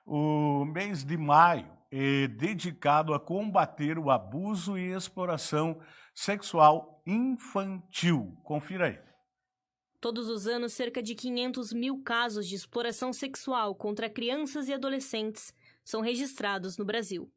O mês de maio é dedicado a combater o abuso e exploração sexual infantil. Confira aí. Todos os anos, cerca de 500 mil casos de exploração sexual contra crianças e adolescentes são registrados no Brasil.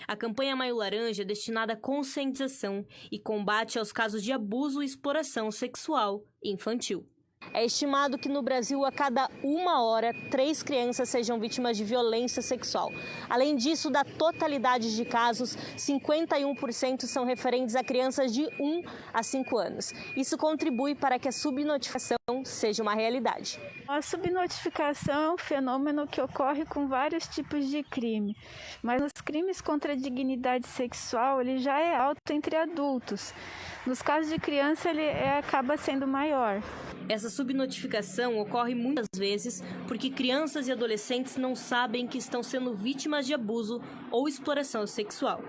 A campanha Maio Laranja é destinada à conscientização e combate aos casos de abuso e exploração sexual infantil. É estimado que no Brasil, a cada 1 hora, 3 crianças sejam vítimas de violência sexual. Além disso, da totalidade de casos, 51% são referentes a crianças de 1 a 5 anos. Isso contribui para que a subnotificação seja uma realidade. A subnotificação é um fenômeno que ocorre com vários tipos de crime, mas nos crimes contra a dignidade sexual ele já é alto entre adultos. Nos casos de criança ele acaba sendo maior. Essa subnotificação ocorre muitas vezes porque crianças e adolescentes não sabem que estão sendo vítimas de abuso ou exploração sexual.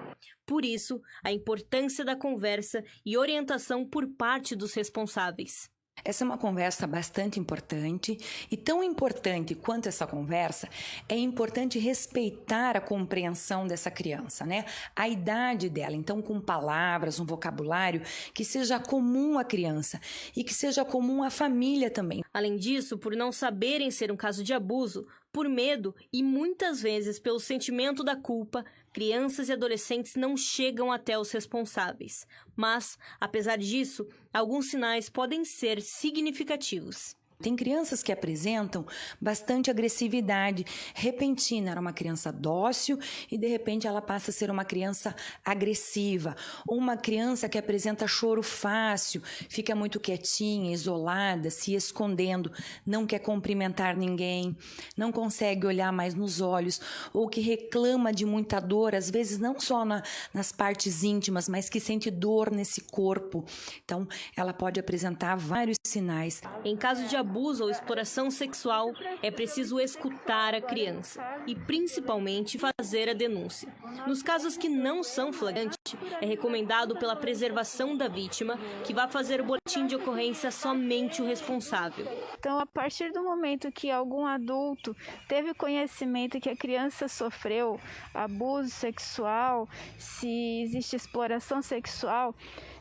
Por isso, a importância da conversa e orientação por parte dos responsáveis. Essa é uma conversa bastante importante e tão importante quanto essa conversa, é importante respeitar a compreensão dessa criança, né? A idade dela, então com palavras, um vocabulário que seja comum à criança e que seja comum à família também. Além disso, por não saberem ser um caso de abuso, por medo e muitas vezes pelo sentimento da culpa, crianças e adolescentes não chegam até os responsáveis. Mas, apesar disso, alguns sinais podem ser significativos. Tem crianças que apresentam bastante agressividade repentina. Era uma criança dócil e, de repente, ela passa a ser uma criança agressiva. Ou uma criança que apresenta choro fácil, fica muito quietinha, isolada, se escondendo, não quer cumprimentar ninguém, não consegue olhar mais nos olhos, ou que reclama de muita dor, às vezes não só nas partes íntimas, mas que sente dor nesse corpo. Então, ela pode apresentar vários sinais. Em caso de abuso ou exploração sexual, é preciso escutar a criança e, principalmente, fazer a denúncia. Nos casos que não são flagrantes, é recomendado pela preservação da vítima que vá fazer o boletim de ocorrência somente o responsável. Então, a partir do momento que algum adulto teve conhecimento que a criança sofreu abuso sexual, se existe exploração sexual,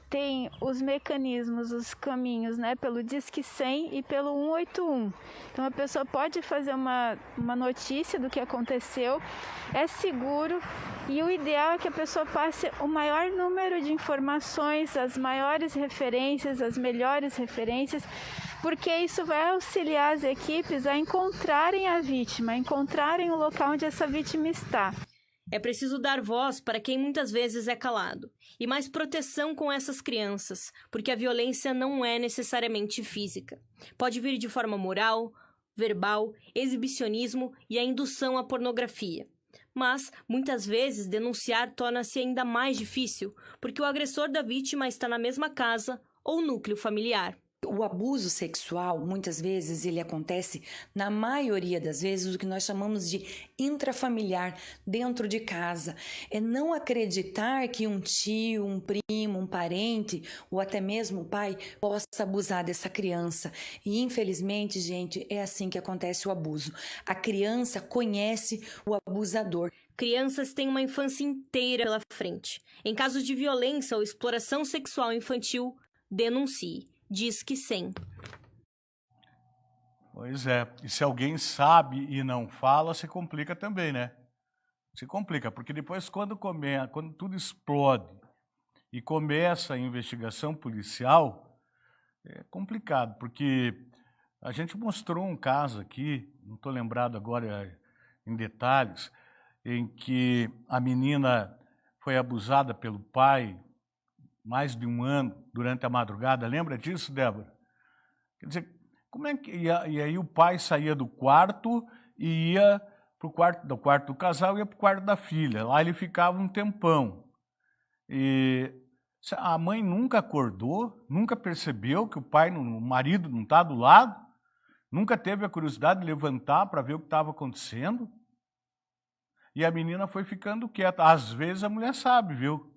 tem os mecanismos, os caminhos, né, pelo Disque 100 e pelo 181. Então a pessoa pode fazer uma notícia do que aconteceu, é seguro e o ideal é que a pessoa passe o maior número de informações, as maiores referências, as melhores referências, porque isso vai auxiliar as equipes a encontrarem a vítima, a encontrarem o local onde essa vítima está. É preciso dar voz para quem muitas vezes é calado e mais proteção com essas crianças, porque a violência não é necessariamente física. Pode vir de forma moral, verbal, exibicionismo e a indução à pornografia. Mas, muitas vezes, denunciar torna-se ainda mais difícil, porque o agressor da vítima está na mesma casa ou núcleo familiar. O abuso sexual, muitas vezes, ele acontece, na maioria das vezes, o que nós chamamos de intrafamiliar, dentro de casa. É não acreditar que um tio, um primo, um parente, ou até mesmo o pai, possa abusar dessa criança. E, infelizmente, gente, é assim que acontece o abuso. A criança conhece o abusador. Crianças têm uma infância inteira pela frente. Em casos de violência ou exploração sexual infantil, denuncie. Disque 100. Pois é, e se alguém sabe e não fala, se complica também, né? Se complica, porque depois quando tudo explode e começa a investigação policial, é complicado, porque a gente mostrou um caso aqui, não estou lembrado agora em detalhes, em que a menina foi abusada pelo pai mais de 1 ano durante a madrugada. Lembra disso, Débora? Quer dizer, como é que... E aí o pai saía do quarto e ia para o quarto do casal e ia para o quarto da filha. Lá ele ficava um tempão. E a mãe nunca acordou, nunca percebeu que o marido não está do lado, nunca teve a curiosidade de levantar para ver o que estava acontecendo. E a menina foi ficando quieta. Às vezes a mulher sabe, viu?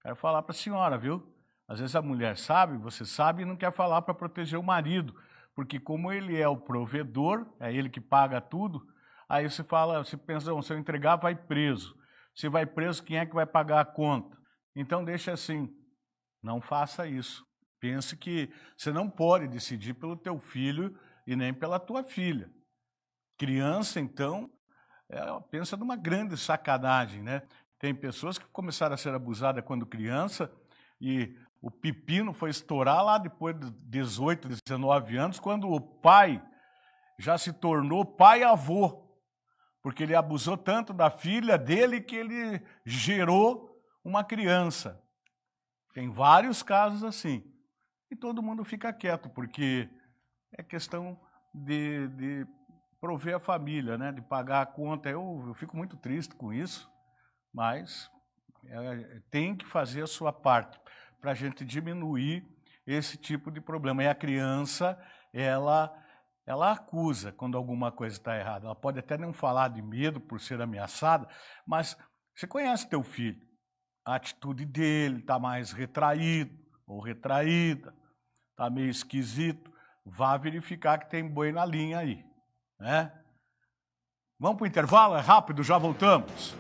Quero falar para a senhora, viu? Às vezes a mulher sabe, você sabe, e não quer falar para proteger o marido, porque como ele é o provedor, é ele que paga tudo, Aí você fala, você pensa, se eu entregar, vai preso. Se vai preso, quem é que vai pagar a conta? Então deixa assim, não faça isso. Pense que você não pode decidir pelo teu filho e nem pela tua filha. Criança, então, pensa numa grande sacanagem, né? Tem pessoas que começaram a ser abusadas quando criança e o pepino foi estourar lá depois de 18, 19 anos, quando o pai já se tornou pai-avô, porque ele abusou tanto da filha dele que ele gerou uma criança. Tem vários casos assim. E todo mundo fica quieto, porque é questão de prover a família, né? De pagar a conta. Eu fico muito triste com isso, mas tem que fazer a sua parte para a gente diminuir esse tipo de problema. E a criança, ela acusa quando alguma coisa está errada. Ela pode até não falar de medo por ser ameaçada, mas você conhece teu filho. A atitude dele está mais retraído ou retraída, está meio esquisito. Vá verificar que tem boi na linha aí, né? Vamos para o intervalo? É rápido, já voltamos.